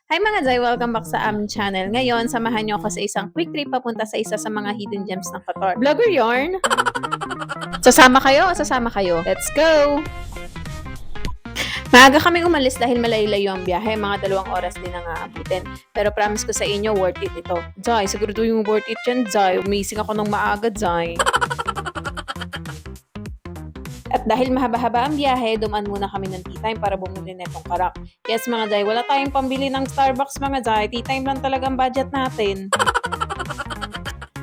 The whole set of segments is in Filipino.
Hi mga Zay! Welcome back sa aming channel. Ngayon, samahan niyo ako sa isang quick trip papunta sa isa sa mga hidden gems ng Qatar. Vlogger Yarn! Sasama kayo? Sasama kayo. Let's go! Maaga kaming umalis dahil malayo-layo ang biyahe. Mga 2 oras din ang aabutin. Pero promise ko sa inyo, worth it ito. Zay, siguro yung worth it yan, Zay. Umising ako ng maaga, Zay. At dahil mahaba-haba ang biyahe, dumaan muna kami ng tea time para bumili netong karak. Yes mga Zay, wala tayong pambili ng Starbucks mga Zay. Tea time lang talagang budget natin.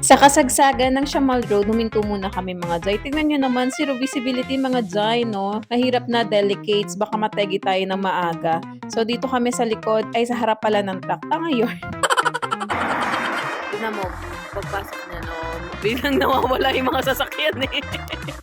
Sa kasagsagan ng Shamal Road, huminto muna kami mga Zay. Tingnan nyo naman, zero visibility mga Zay, no? Mahirap na delicates, baka mategi tayo ng maaga. So dito kami sa likod, ay sa harap pala ng truck. Tanga yun. Tignan mo, pagpasok na no, biglang nawawala yung mga sasakyan eh.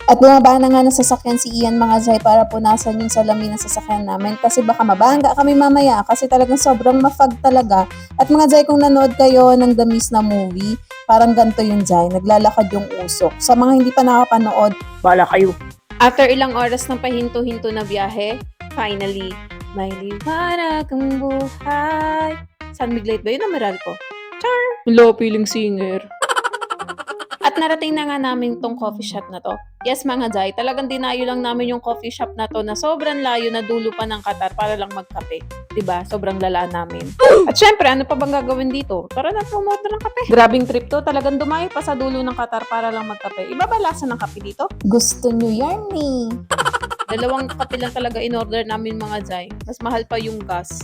At bumaba na nga ng sasakyan si Ian mga Zay para punasan yung salamin ng sasakyan namin kasi baka mabangga kami mamaya kasi talagang sobrang mafag talaga. At mga Zay, kung nanood kayo ng The Mist na movie, parang ganito yung Zay, naglalakad yung usok. Sa mga hindi pa nakapanood, Bala kayo. After ilang oras ng pahinto-hinto na biyahe, finally, may liwanag ang buhay. San Miguel ba yun ang Meralco? Char! Hello, feeling singer. At narating na nga namin tong coffee shop na to. Yes mga Zay, talagang dinayo lang namin yung coffee shop na to na sobrang layo na dulo pa ng Qatar para lang magkape. 'Di ba? Sobrang lala namin. At syempre, ano pa bang gagawin dito? Tara na, promote ng kape. Grabing trip to, talagang dumayo pa sa dulo ng Qatar para lang magkape. Iba ba lasa ng kape dito? gusto nyo yarny. 2 kape lang talaga in order namin mga Zay. Mas mahal pa yung gas.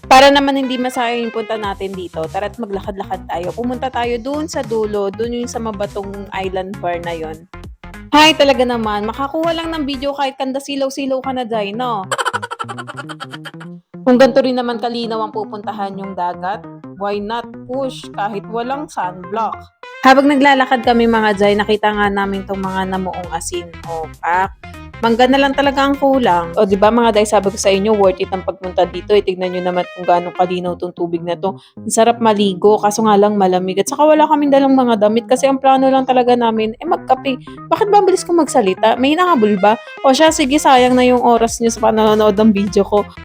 Para naman hindi masayang yung punta natin dito, tara't maglakad-lakad tayo. Pumunta tayo dun sa dulo, dun yung sa mabatong island bar na yon. Hay, talaga naman, makakuha lang ng video kahit kanda silaw-silaw ka na Zay, no? Kung ganito rin naman kalinaw ang pupuntahan yung dagat, why not push kahit walang sunblock? Habang naglalakad kami mga Zay, nakita nga namin tong mga namuong asin o pak. Mangga na lang talaga ang kulang. O di ba mga Day, sabi ko sa inyo, worth it ang pagpunta dito. Tignan nyo naman kung gaano kalinaw tong tubig na to. Ang sarap maligo, kaso nga lang malamig. At saka wala kaming dalang mga damit kasi ang plano lang talaga namin, magkape. Bakit ba ang bilis kong magsalita? May hinahabol ba? O siya, sige, sayang na yung oras nyo sa panonood ng video ko.